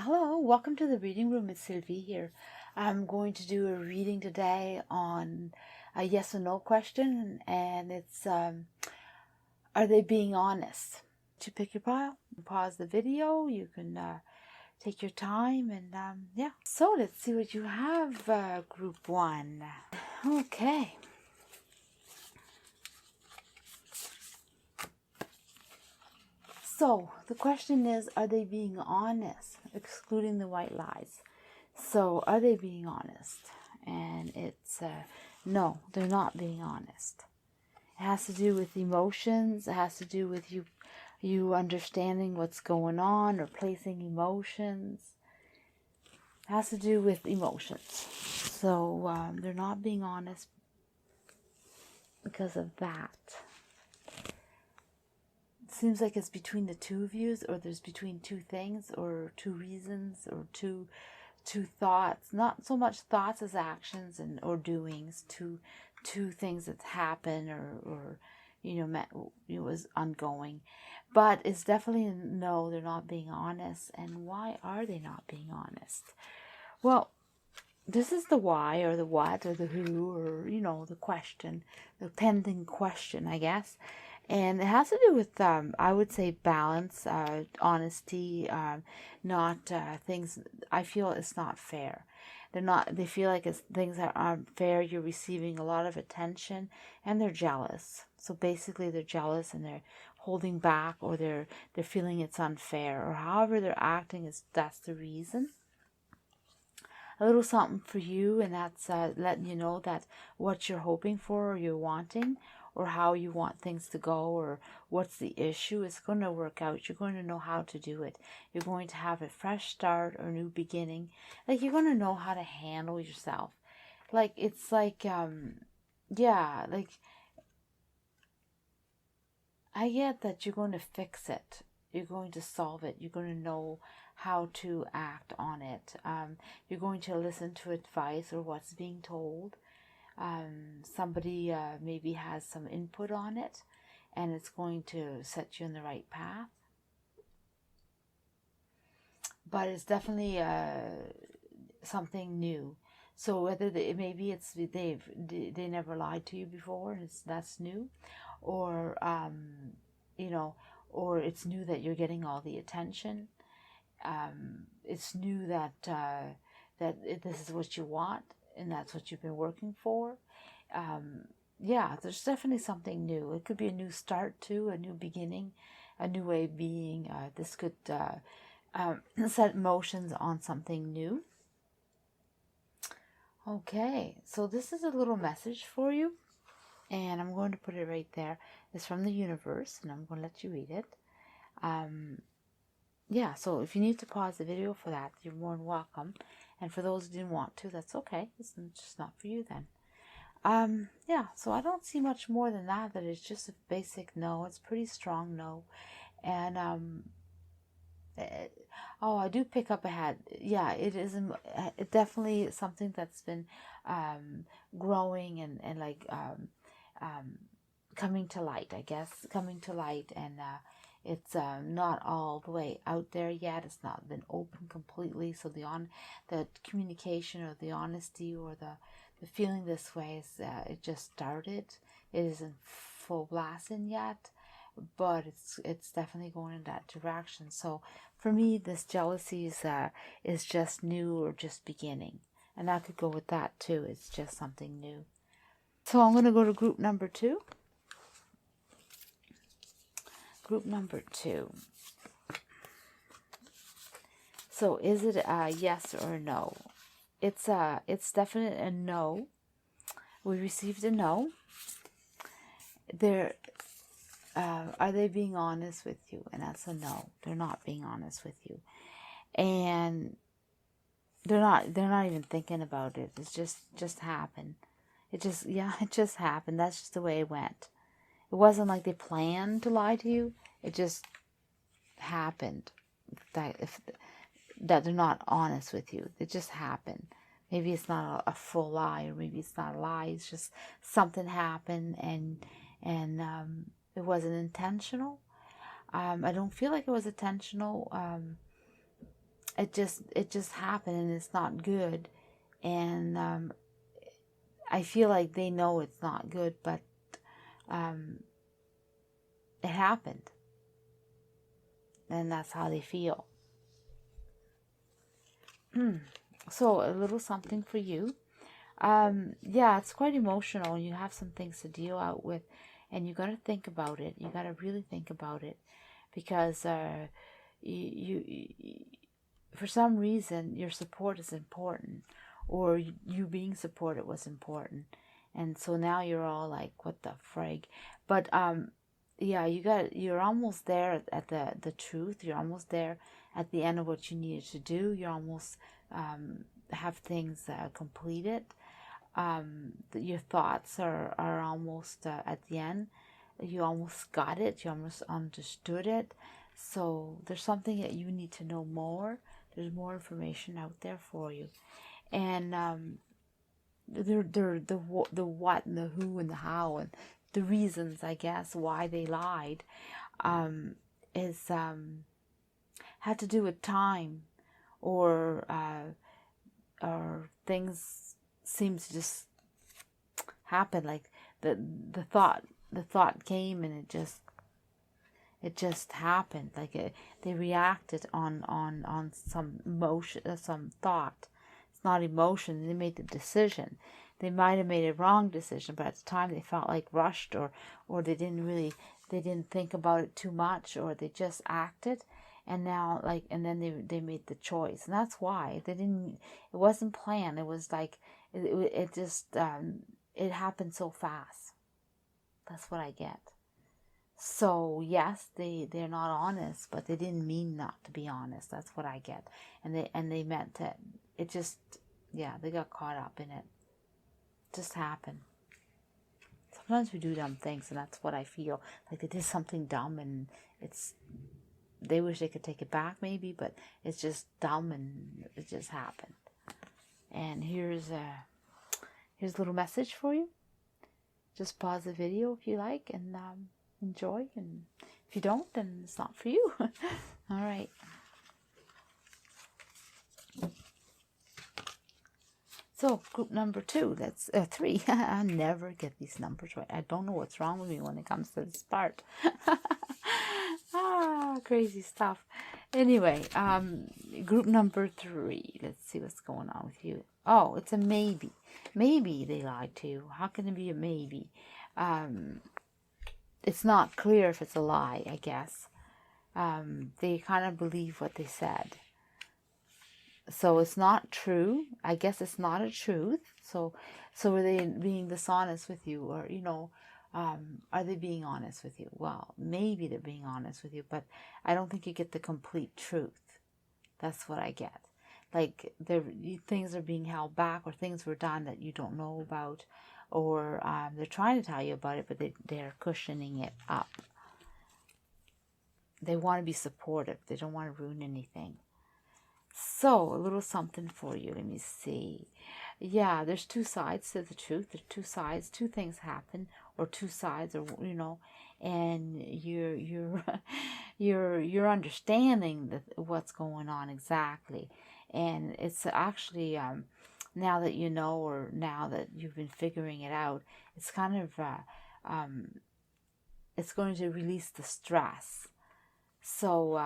Hello, welcome to the reading room. It's Sylvie here. I'm going to do a reading today on a yes or no question, and it's are they being honest? To pick your pile, pause the video. You can take your time, and yeah. So let's see what you have, group one. Okay. So the question is, are they being honest? Excluding the white lies. So are they being honest? And it's no, they're not being honest. It has to do with emotions. It has to do with you understanding what's going on or placing emotions. It has to do with emotions. So they're not being honest because of that. It seems like it's between the two of you, or there's between two things, or two reasons, or two thoughts. Not so much thoughts as actions or doings. Two things that happen or it was ongoing. But it's definitely no, they're not being honest. And why are they not being honest? Well, this is the why or the what or the who or the question, the pending question, I guess. And it has to do with, I would say, balance, honesty, not things. I feel it's not fair. They feel like it's things that aren't fair. You're receiving a lot of attention, and they're jealous. So basically, they're jealous and they're holding back, or they're feeling it's unfair, or however they're acting that's the reason. A little something for you, and that's letting you know that what you're hoping for or you're wanting, or how you want things to go, or what's the issue, is going to work out. You're going to know how to do it. You're going to have a fresh start or new beginning. Like, you're going to know how to handle yourself. Like, it's like, yeah, like, I get that you're going to fix it. You're going to solve it. You're going to know how to act on it. You're going to listen to advice or what's being told. Somebody maybe has some input on it, and it's going to set you in the right path. But it's definitely something new. So whether maybe it's they never lied to you before, and that's new, or or it's new that you're getting all the attention. It's new that this is what you want, and that's what you've been working for. Yeah, there's definitely something new. It could be a new start too, a new beginning, a new way of being. This could set motions on something new. Okay, so this is a little message for you, and I'm going to put it right there. It's from the universe, and I'm going to let you read it. Yeah, so if you need to pause the video for that, you're more than welcome. And for those who didn't want to, that's okay. It's just not for you then. Yeah, so I don't see much more than that. That it's just a basic no. It's pretty strong no. And I do pick up ahead. Yeah, it is. It definitely is something that's been growing and like coming to light. I guess coming to light, and it's not all the way out there yet. It's not been open completely. So the communication or the honesty or the feeling this way is it just started. It isn't full blasting yet, but it's definitely going in that direction. So for me, this jealousy is just new or just beginning, and I could go with that too. It's just something new. So I'm going to go to group number 2. Group number 2. So is it a yes or a no? It's definitely a no. We received a no. Are they being honest with you? And that's a no. They're not being honest with you, and they're not even thinking about it. It's just happened. It just happened. That's just the way it went. It wasn't like they planned to lie to you. It just happened that they're not honest with you. It just happened. Maybe it's not a full lie, or maybe it's not a lie. It's just something happened, and it wasn't intentional. I don't feel like it was intentional. it just happened, and it's not good. And I feel like they know it's not good, but it happened, and that's how they feel. So a little something for you. Yeah, it's quite emotional. You have some things to deal out with, and you got to think about it. You got to really think about it, because you for some reason your support is important, or you being supported was important, and so now you're all like, what the frig? But yeah, you're almost there at the truth. You're almost there at the end of what you needed to do. You almost have things completed. Your thoughts are almost at the end. You almost got it. You almost understood it. So there's something that you need to know more. There's more information out there for you, and the what and the who and the how and the reasons, I guess, why they lied, is had to do with time, or things seem to just happen. Like the thought came, and it just happened. Like they reacted on some emotion, some thought. It's not emotion. They made the decision. They might have made a wrong decision, but at the time they felt like rushed, or they didn't think about it too much, or they just acted. And now, and then they made the choice, and that's why it wasn't planned. It was like it just it happened so fast. That's what I get. So yes, they're not honest, but they didn't mean not to be honest. That's what I get, and they meant it. It just, yeah, they got caught up in it. It just happened. Sometimes we do dumb things, and that's what I feel like. They did something dumb, and they wish they could take it back, maybe, but it's just dumb, and it just happened. And here's a little message for you. Just pause the video if you like, and enjoy. And if you don't, then it's not for you. All right. So group number 2. That's 3. I never get these numbers right. I don't know what's wrong with me when it comes to this part. Crazy stuff. Anyway, group number 3. Let's see what's going on with you. Oh, it's a maybe. Maybe they lied to you. How can it be a maybe? It's not clear if it's a lie, I guess. They kind of believe what they said. So it's not true. I guess it's not a truth. So are they being dishonest with you? Or, are they being honest with you? Well, maybe they're being honest with you, but I don't think you get the complete truth. That's what I get. Like, things are being held back, or things were done that you don't know about, or they're trying to tell you about it, but they're cushioning it up. They want to be supportive. They don't want to ruin anything. So, a little something for you. Let me see. Yeah, there's 2 sides to the truth. There's 2 sides. 2 things happen, or 2 sides, or and you're understanding what's going on exactly. And it's actually now that you know, or now that you've been figuring it out, it's kind of it's going to release the stress. So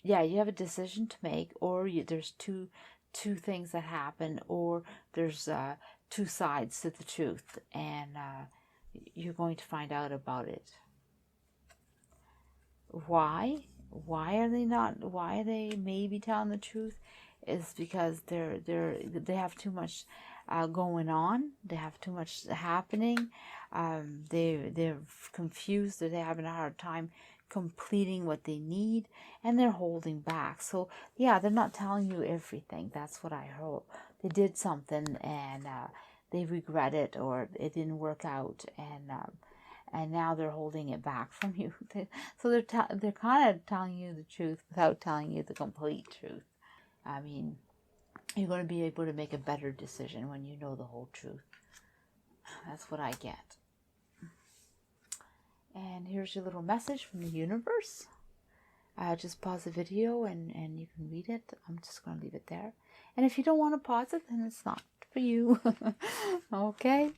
yeah, you have a decision to make, or there's two things that happen, or there's 2 sides to the truth, and you're going to find out about it. Why are they not? Why are they maybe telling the truth? Is because they have too much going on. They have too much happening. They're confused. They're having a hard time completing what they need, and they're holding back. So yeah, they're not telling you everything. That's what I hope. They did something, and they regret it, or it didn't work out, and now they're holding it back from you. So they're kind of telling you the truth without telling you the complete truth. I mean, you're going to be able to make a better decision when you know the whole truth. That's what I get. And here's your little message from the universe. just pause the video and you can read it. I'm just going to leave it there. And if you don't want to pause it, then it's not for you. Okay.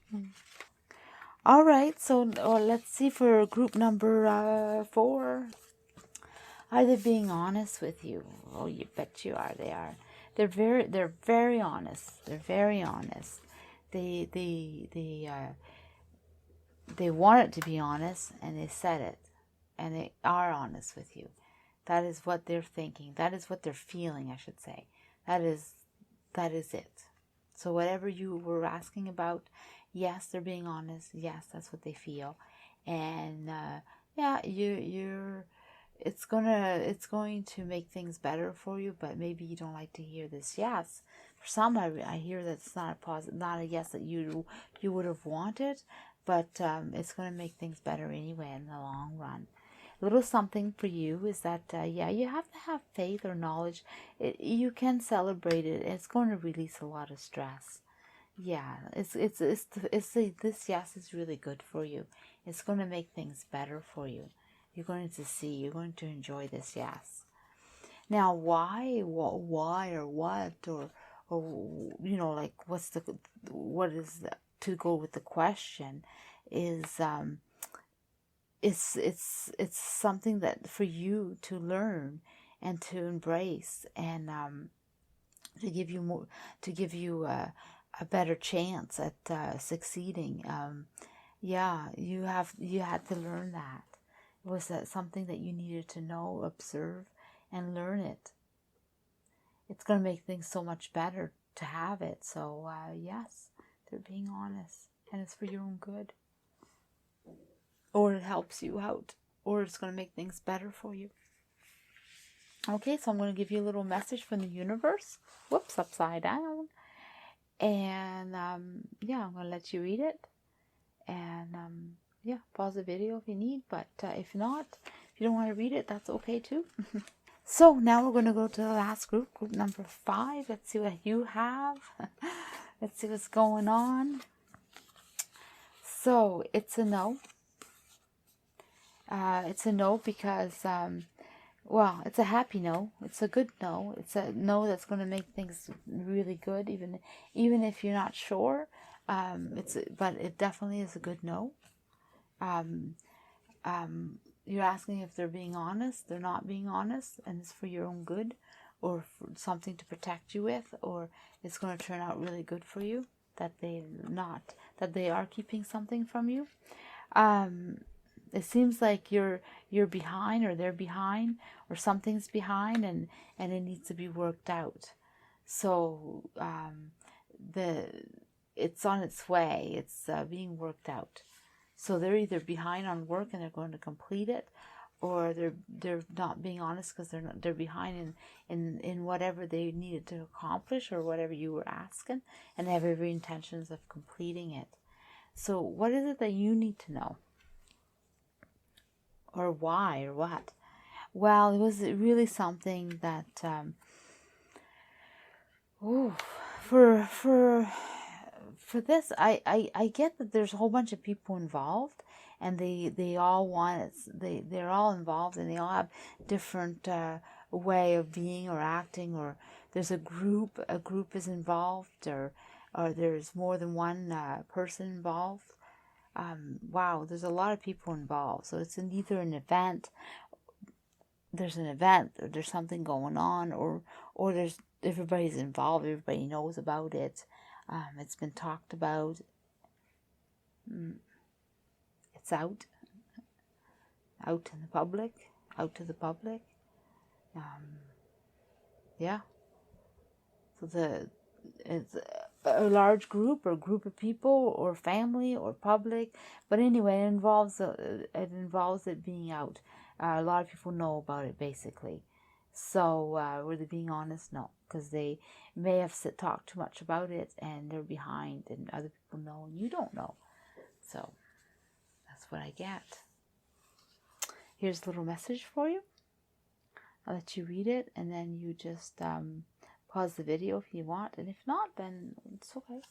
All right. So let's see for group number 4. Are they being honest with you? Oh, you bet you are. They are. They're very honest. They're very honest. They wanted to be honest, and they said it, and they are honest with you. That is what they're thinking. That is what they're feeling, I should say. That is it. So whatever you were asking about, yes, they're being honest. Yes, that's what they feel, and yeah, it's going to make things better for you. But maybe you don't like to hear this yes. For some, I hear that it's not a yes that you would have wanted, but it's going to make things better anyway in the long run. A little something for you is that yeah, you have to have faith or knowledge. You can celebrate it. It's going to release a lot of stress. Yeah, this yes is really good for you. It's going to make things better for you. You're going to enjoy this yes. Now, why or what or like what is to go with the question is it's something that for you to learn and to embrace, and to give you a better chance at succeeding. Yeah, you had to learn that. Was that something that you needed to know, observe, and learn it? It's going to make things so much better to have it. So yes, they're being honest, and it's for your own good. Or it helps you out, or it's going to make things better for you. Okay, so I'm going to give you a little message from the universe. Whoops, upside down. And yeah, I'm going to let you read it. And yeah, pause the video if you need. But if not, if you don't want to read it, that's okay too. So now we're going to go to the last group number 5. Let's see what you have. Let's see what's going on. So it's a no. It's a no because, well, it's a happy no. It's a good no. It's a no that's going to make things really good, even if you're not sure. But it definitely is a good no. You're asking if they're being honest. They're not being honest, and it's for your own good, or for something to protect you with, or it's going to turn out really good for you. That they are keeping something from you. It seems like you're behind, or they're behind, or something's behind, and it needs to be worked out. So it's on its way. It's being worked out. So they're either behind on work and they're going to complete it, or they're not being honest because they're behind in whatever they needed to accomplish, or whatever you were asking, and they have every intentions of completing it. So what is it that you need to know? Or why, or what? Well, it was really something that for this, I get that there's a whole bunch of people involved, and they all want it. They're all involved, and they all have different way of being or acting, or there's a group is involved, or there's more than one person involved. Wow, there's a lot of people involved. So it's either an event. There's an event, or there's something going on, or there's everybody's involved. Everybody knows about it. It's been talked about. It's out in the public, out to the public. Yeah. So it's a large group, or group of people, or family, or public. But anyway, it involves it being out. A lot of people know about it, basically. So were they being honest? No, because they may have talked too much about it, and they're behind, and other people know, and you don't know. So that's what I get. Here's a little message for you. I'll let you read it, and then you just pause the video if you want, and if not, then it's okay.